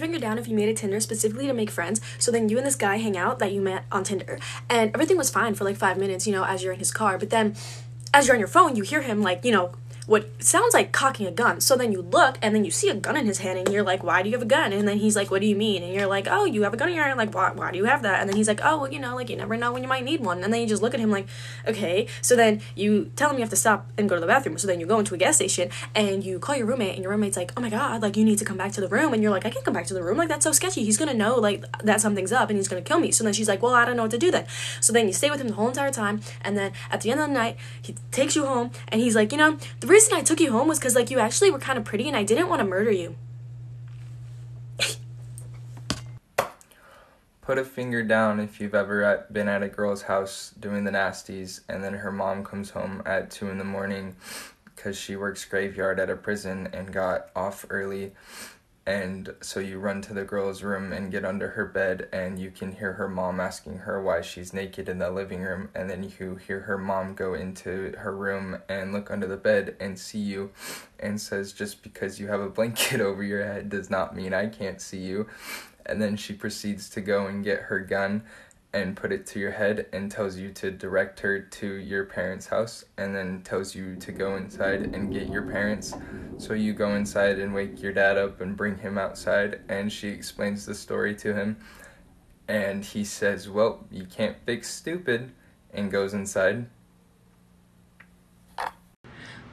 finger down if you made a Tinder specifically to make friends, so then you and this guy hang out that you met on Tinder, and everything was fine for like 5 minutes, as you're in his car, but then as you're on your phone, you hear him like, what sounds like cocking a gun. So then you look, and then you see a gun in his hand, and you're like, why do you have a gun? And then he's like, what do you mean? And you're like, oh, you have a gun in your hand? Like, why do you have that? And then he's like, oh, well, you never know when you might need one. And then you just look at him like, okay. So then you tell him you have to stop and go to the bathroom. So then you go into a gas station, and you call your roommate, and your roommate's like, oh my god, like, you need to come back to the room. And you're like, I can't come back to the room. Like, that's so sketchy. He's gonna know, like, that something's up, and he's gonna kill me. So then she's like, well, I don't know what to do then. So then you stay with him the whole entire time, and then at the end of the night, he takes you home, and he's like, the reason I took you home was because, like, you actually were kind of pretty, and I didn't want to murder you. Put a finger down if you've ever been at a girl's house doing the nasties, and then her mom comes home at 2 in the morning because she works graveyard at a prison and got off early. And so you run to the girl's room and get under her bed, and you can hear her mom asking her why she's naked in the living room. And then you hear her mom go into her room and look under the bed and see you and says, just because you have a blanket over your head does not mean I can't see you. And then she proceeds to go and get her gun and put it to your head and tells you to direct her to your parents' house, and then tells you to go inside and get your parents. So you go inside and wake your dad up and bring him outside, and she explains the story to him, and he says, well, you can't fix stupid, and goes inside.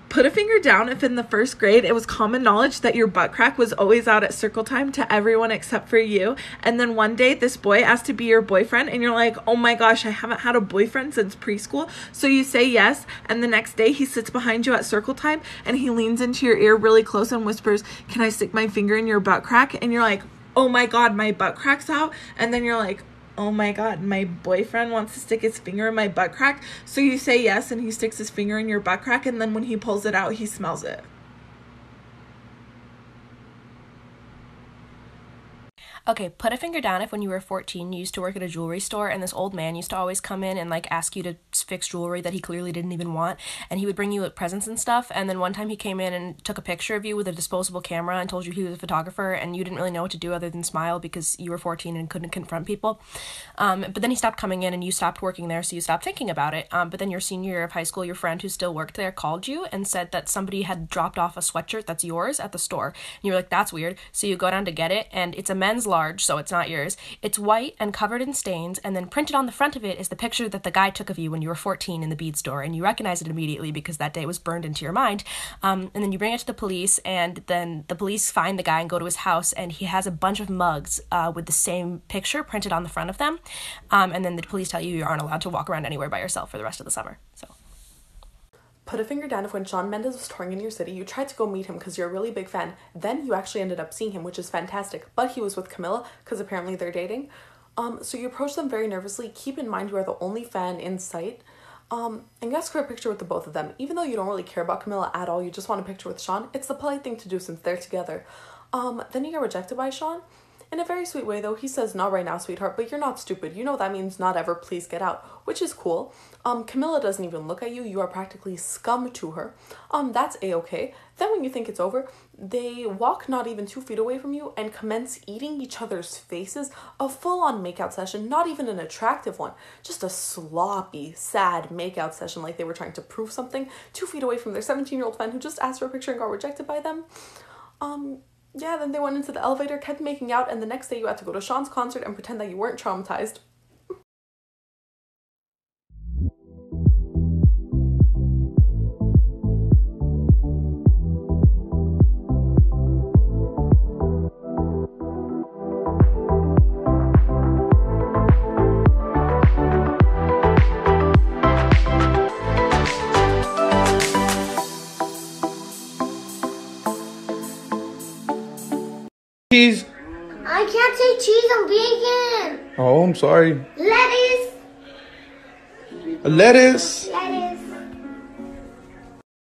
Put a finger down if in the first grade it was common knowledge that your butt crack was always out at circle time to everyone except for you, and then one day this boy asked to be your boyfriend, and you're like, oh my gosh, I haven't had a boyfriend since preschool. So you say yes, and the next day he sits behind you at circle time, and he leans into your ear really close and whispers, can I stick my finger in your butt crack? And you're like, oh my god, my butt crack's out. And then you're like, oh my god, my boyfriend wants to stick his finger in my butt crack. So you say yes, and he sticks his finger in your butt crack, and then when he pulls it out, he smells it. Okay, put a finger down if when you were 14 you used to work at a jewelry store, and this old man used to always come in and like ask you to fix jewelry that he clearly didn't even want, and he would bring you presents and stuff. And then one time he came in and took a picture of you with a disposable camera and told you he was a photographer, and you didn't really know what to do other than smile because you were 14 and couldn't confront people. But then he stopped coming in and you stopped working there, so you stopped thinking about it. But then your senior year of high school, your friend who still worked there called you and said that somebody had dropped off a sweatshirt that's yours at the store. And you were like, that's weird. So you go down to get it, and it's a men's large, so it's not yours. It's white and covered in stains, and then printed on the front of it is the picture that the guy took of you when you were 14 in the bead store, and you recognize it immediately because that day was burned into your mind. And then you bring it to the police, and then the police find the guy and go to his house, and he has a bunch of mugs with the same picture printed on the front of them. And then the police tell you aren't allowed to walk around anywhere by yourself for the rest of the summer. So put a finger down if when Shawn Mendes was touring in your city, you tried to go meet him because you're a really big fan. Then you actually ended up seeing him, which is fantastic. But he was with Camilla because apparently they're dating. So you approach them very nervously. Keep in mind you are the only fan in sight. And you ask for a picture with the both of them. Even though you don't really care about Camilla at all, you just want a picture with Shawn. It's the polite thing to do since they're together. Then you get rejected by Shawn. In a very sweet way, though, he says, not right now, sweetheart, but you're not stupid. You know that means not ever, please get out, which is cool. Camilla doesn't even look at you. You are practically scum to her. That's a-okay. Then when you think it's over, they walk not even 2 feet away from you and commence eating each other's faces. A full-on makeout session, not even an attractive one. Just a sloppy, sad makeout session like they were trying to prove something 2 feet away from their 17-year-old fan who just asked for a picture and got rejected by them. Yeah, then they went into the elevator, kept making out, and the next day you had to go to Shawn's concert and pretend that you weren't traumatized. Cheese. I can't say cheese, I'm vegan. Oh, I'm sorry. Lettuce. Lettuce.